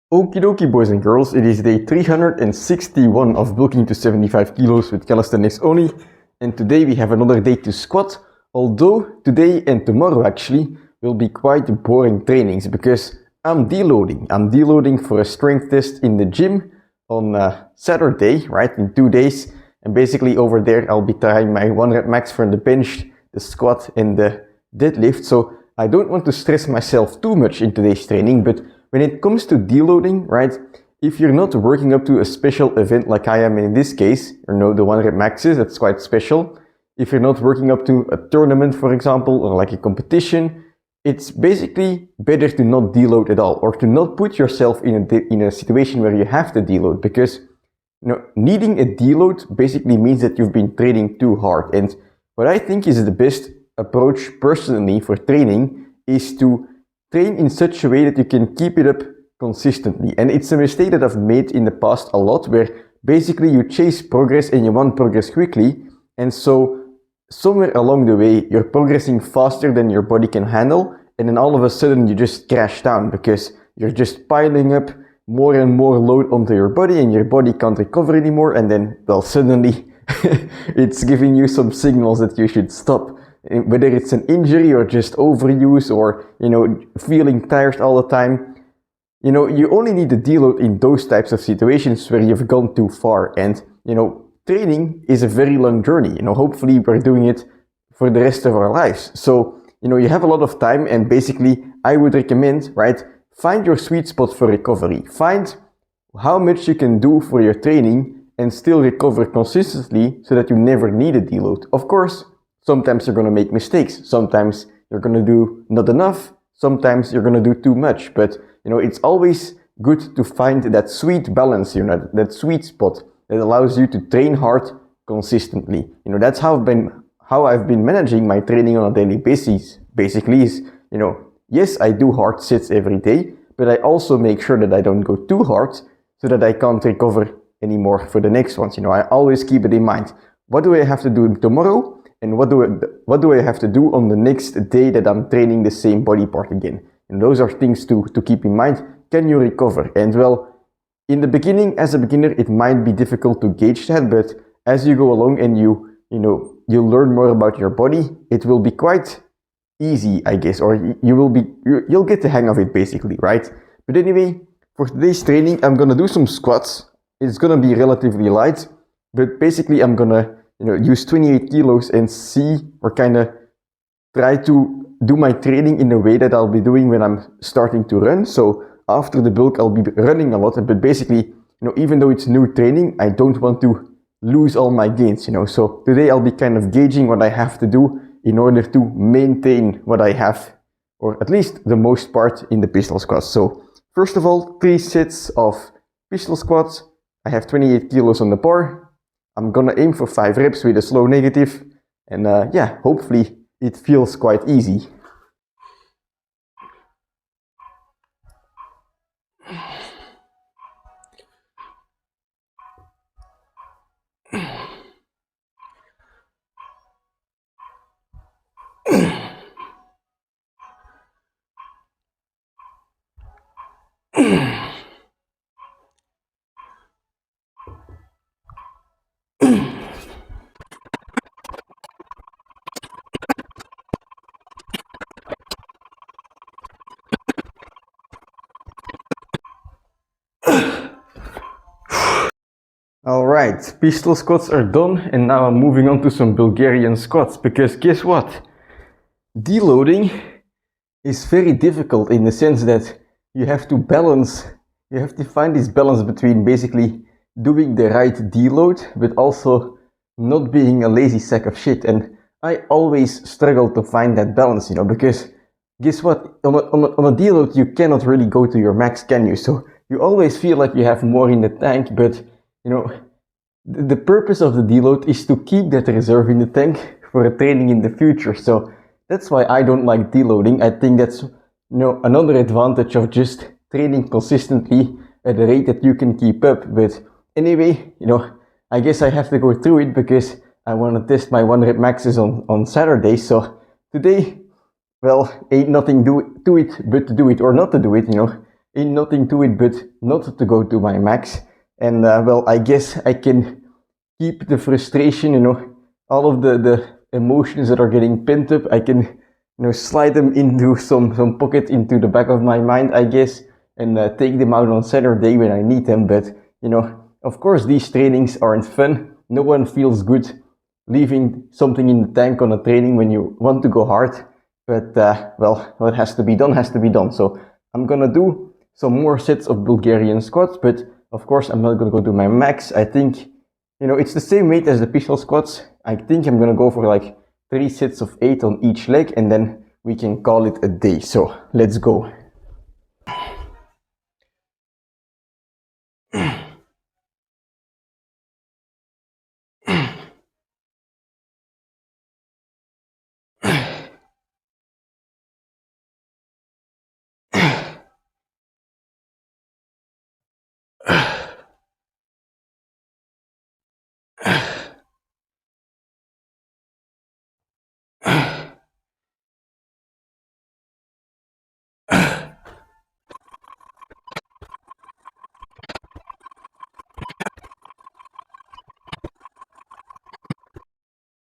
Okie dokie boys and girls, it is day 361 of bulking to 75 kilos with calisthenics only, and today we have another day to squat, although today and tomorrow actually will be quite boring trainings because I'm deloading. I'm deloading for a strength test in the gym on Saturday, right, in 2 days, and basically over there I'll be trying my 1 rep max for the bench, the squat and the deadlift, so I don't want to stress myself too much in today's training, but when it comes to deloading, right, if you're not working up to a special event like I am in this case, or no, the 1 rep maxes, that's quite special. If you're not working up to a tournament, for example, or like a competition, it's basically better to not deload at all, or to not put yourself in a situation where you have to deload, because needing a deload basically means that you've been training too hard. And what I think is the best approach personally for training is to train in such a way that you can keep it up consistently. And it's a mistake that I've made in the past a lot, where basically you chase progress and you want progress quickly, and so somewhere along the way you're progressing faster than your body can handle, and then all of a sudden you just crash down because you're just piling up more and more load onto your body and your body can't recover anymore, and then, well, suddenly it's giving you some signals that you should stop. Whether it's an injury or just overuse or, feeling tired all the time, you only need to deload in those types of situations where you've gone too far. And, training is a very long journey. Hopefully we're doing it for the rest of our lives. So, you have a lot of time, and basically I would recommend, right, find your sweet spot for recovery. Find how much you can do for your training and still recover consistently so that you never need a deload. Of course, sometimes you're going to make mistakes. Sometimes you're going to do not enough. Sometimes you're going to do too much. But, it's always good to find that sweet balance, that sweet spot that allows you to train hard consistently. That's how I've been managing my training on a daily basis. Basically is, yes, I do hard sets every day, but I also make sure that I don't go too hard so that I can't recover anymore for the next ones. I always keep it in mind. What do I have to do tomorrow? And what do I have to do on the next day that I'm training the same body part again? And those are things to keep in mind. Can you recover? And well, in the beginning, as a beginner, it might be difficult to gauge that, but as you go along and you learn more about your body, it will be quite easy, I guess, or you'll get the hang of it basically, right? But anyway, for today's training, I'm gonna do some squats. It's gonna be relatively light, but basically I'm gonna use 28 kilos and see, or kind of try to do my training in a way that I'll be doing when I'm starting to run. So after the bulk, I'll be running a lot, but basically, even though it's new training, I don't want to lose all my gains, So today I'll be kind of gauging what I have to do in order to maintain what I have, or at least the most part, in the pistol squats. So first of all, 3 sets of pistol squats. I have 28 kilos on the bar. I'm gonna aim for 5 reps with a slow negative, and yeah, hopefully it feels quite easy. Alright, pistol squats are done, and now I'm moving on to some Bulgarian squats, because guess what? Deloading is very difficult in the sense that you have to find this balance between basically doing the right deload, but also not being a lazy sack of shit. And I always struggle to find that balance, because guess what? On a deload, you cannot really go to your max, can you? So you always feel like you have more in the tank, but the purpose of the deload is to keep that reserve in the tank for a training in the future. So that's why I don't like deloading. I think that's another advantage of just training consistently at a rate that you can keep up. But anyway, I guess I have to go through it because I want to test my 1 rep maxes on Saturday. So today, well, ain't nothing to it but to do it or not to do it. ain't nothing to it but not to go to my max. And well, I guess I can keep the frustration, you know, all of the emotions that are getting pent up, I can, you know, slide them into some pocket into the back of my mind, I guess, and take them out on Saturday when I need them. But, you know, of course, these trainings aren't fun. No one feels good leaving something in the tank on a training when you want to go hard. But, well, what has to be done has to be done. So I'm gonna do some more sets of Bulgarian squats, but of course, I'm not gonna go to my max. I think, you know, it's the same weight as the pistol squats. I think I'm gonna go for like 3 sets of 8 on each leg, and then we can call it a day. So let's go.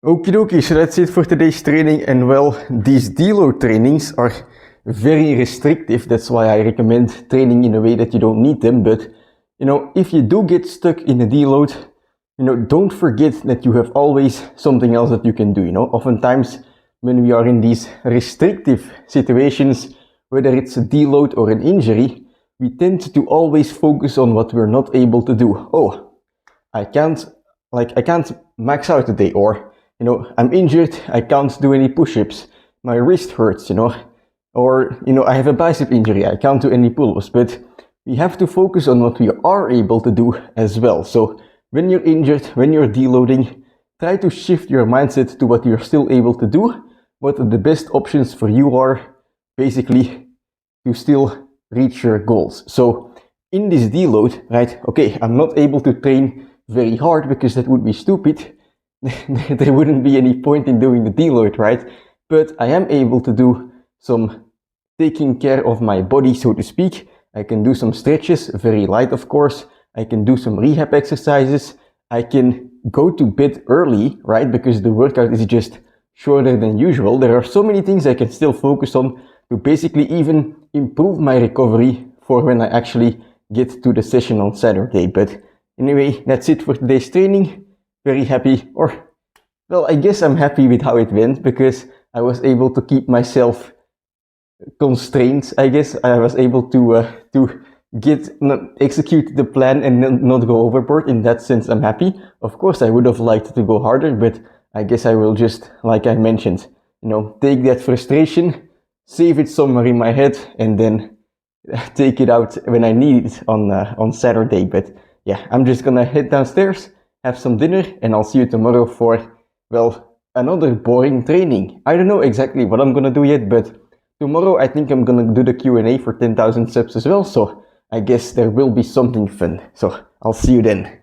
Okie dokie, so that's it for today's training. And well, these deload trainings are very restrictive. That's why I recommend training in a way that you don't need them. But, you know, if you do get stuck in a deload, you know, don't forget that you have always something else that you can do. You know, oftentimes when we are in these restrictive situations, whether it's a deload or an injury, we tend to always focus on what we're not able to do. Oh, I can't max out today, or, you know, I'm injured, I can't do any push-ups, my wrist hurts, you know, or, you know, I have a bicep injury, I can't do any pull-ups. But we have to focus on what we are able to do as well. So when you're injured, when you're deloading, try to shift your mindset to what you're still able to do, what the best options for you are, basically, to still reach your goals. So in this deload, right, okay, I'm not able to train very hard because that would be stupid. There wouldn't be any point in doing the deload, right? But I am able to do some taking care of my body, so to speak. I can do some stretches, very light of course. I can do some rehab exercises. I can go to bed early, right? Because the workout is just shorter than usual. There are so many things I can still focus on to basically even improve my recovery for when I actually get to the session on Saturday. But anyway, that's it for today's training. Very happy, or, well, I guess I'm happy with how it went because I was able to keep myself constrained. I guess I was able to execute the plan and not go overboard. In that sense, I'm happy. Of course, I would have liked to go harder, but I guess I will just, like I mentioned, you know, take that frustration, save it somewhere in my head, and then take it out when I need it on Saturday. But yeah, I'm just gonna head downstairs, have some dinner, and I'll see you tomorrow for, well, another boring training. I don't know exactly what I'm gonna do yet, but tomorrow I think I'm gonna do the Q&A for 10,000 subs as well, so I guess there will be something fun. So I'll see you then.